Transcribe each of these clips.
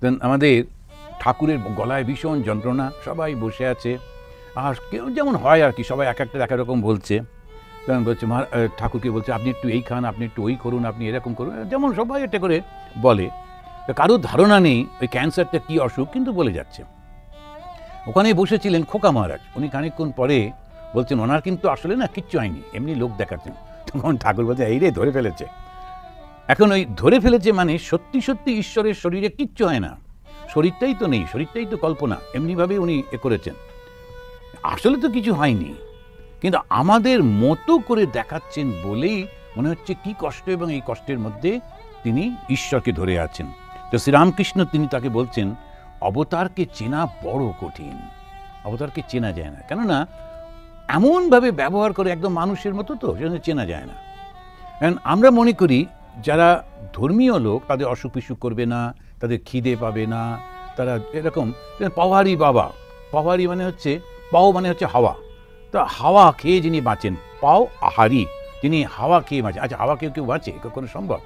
দেন আমাদের ঠাকুরের গলায় ভীষণ যন্ত্রণা, সবাই বসে আছে, আর কেউ যেমন হয় আর কি, সবাই এক একটা এক রকম বলছে। তখন বলছে ঠাকুরকে বলছে, আপনি একটু এই খান, আপনি একটু ওই করুন, আপনি এরকম করুন, যেমন সবাই এটা করে বলে। কারোর ধারণা নেই ওই ক্যান্সারটা কী অসুখ, কিন্তু বলে যাচ্ছে। ওখানে বসেছিলেন খোকা মহারাজ, উনি খানিকক্ষণ পরে বলছেন ওনার কিন্তু আসলে না কিচ্ছু হয়নি, এমনি লোক দেখাচ্ছেন। তখন ঠাকুর বলছে এই রে ধরে ফেলেছে। এখন ওই ধরে ফেলেছে মানে সত্যি সত্যি ঈশ্বরের শরীরে কিচ্ছু হয় না, শরীরটাই তো নেই, শরীরটাই তো কল্পনা, এমনিভাবে উনি এ করেছেন, আসলে তো কিছু হয়নি, কিন্তু আমাদের মতো করে দেখাচ্ছেন বলেই মনে হচ্ছে কি কষ্ট, এবং এই কষ্টের মধ্যে তিনি ঈশ্বরকে ধরে আছেন। তো শ্রীরামকৃষ্ণ তিনি তাকে বলছেন অবতারকে চেনা বড় কঠিন, অবতারকে চেনা যায় না, কেননা এমনভাবে ব্যবহার করে একদম মানুষের মতো, তো সেজন্য চেনা যায় না। কারণ আমরা মনে করি যারা ধর্মীয় লোক তাদের অসুখ বিসুখ করবে না, তাদের খিদে পাবে না, তারা এরকম। পাওয়ারি বাবা, পাওয়ারি মানে হচ্ছে, পাও মানে হচ্ছে হাওয়া, তো হাওয়া খেয়ে যিনি বাঁচেন, পাও আহারি, যিনি হাওয়া খেয়ে বাঁচেন। আচ্ছা, হাওয়া কেউ বাঁচে কখনো সম্ভব?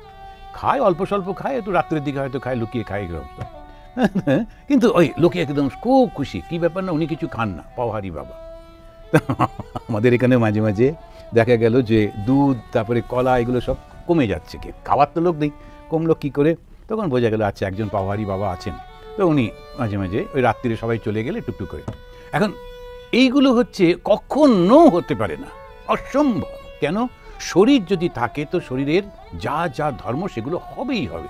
খায়, অল্প স্বল্প খায়, একটু রাত্রের দিকে হয়তো খায়, লুকিয়ে খায়, এরকম। কিন্তু ওই লোকে একদম খুব খুশি, কী ব্যাপার না, উনি কিছু খান না, পাওয়ারি বাবা। আমাদের এখানে মাঝে মাঝে দেখা গেল যে দুধ, তারপরে কলা, এগুলো সব কমে যাচ্ছে, কি খাওয়ার তো লোক নেই, কমলো কী করে? তখন বোঝা গেল আচ্ছা একজন পাওয়ারি বাবা আছেন, তো উনি মাঝে মাঝে ওই রাত্রিরে সবাই চলে গেলে টুকটুক করে। এখন এইগুলো হচ্ছে কখনো হতে পারে না, অসম্ভব। কেন? শরীর যদি থাকে তো শরীরের যা যা ধর্ম সেগুলো হবেই হবে।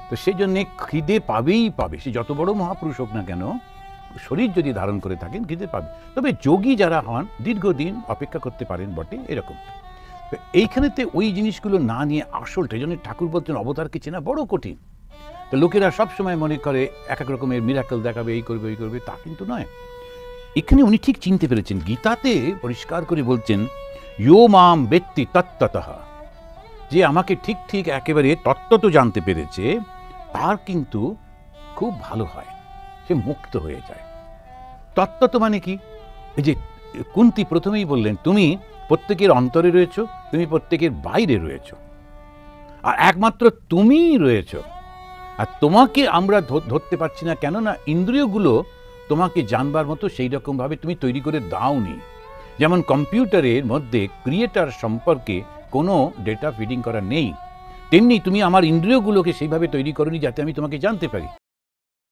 তো সেই জন্যে খিদে পাবেই পাবে, সে যত বড় মহাপুরুষ হোক না কেন, শরীর যদি ধারণ করে থাকেন খিদে পাবে। তবে যোগী যারা হন দীর্ঘদিন অপেক্ষা করতে পারেন বটে, এরকম। তো এইখানেতে ওই জিনিসগুলো না নিয়ে আসলটা, এই জন্য ঠাকুর বলছেন অবতারকে চেনা বড় কঠিন। তো লোকেরা সবসময় মনে করে এক এক রকমের মিরাকল দেখাবে, এই করবে ওই করবে, তা কিন্তু নয়। এখানে উনি ঠিক চিনতে পেরেছেন, গীতাতে পরিষ্কার করে বলছেন ইয়ো মাম বেত্তি তত্ত্বতঃ, যে আমাকে ঠিক ঠিক একেবারে তত্ত্বত জানতে পেরেছে, তার কিন্তু খুব ভালো হয়, সে মুক্ত হয়ে যায়। তত্ত্বত মানে কি? এই যে কুন্তী প্রথমেই বললেন তুমি প্রত্যেকের অন্তরে রয়েছো, তুমি প্রত্যেকের বাইরে রয়েছো, আর একমাত্র তুমিই রয়েছো। আর তোমাকে আমরা ধরতে পারছি না, কেননা ইন্দ্রিয়গুলো তোমাকে জানবার মতো সেই রকমভাবে তুমি তৈরি করে দাওনি। যেমন কম্পিউটারের মধ্যে ক্রিয়েটার সম্পর্কে কোনো ডেটা ফিডিং করা নেই, তেমনি তুমি আমার ইন্দ্রিয়গুলোকে সেইভাবে তৈরি করোনি যাতে আমি তোমাকে জানতে পারি।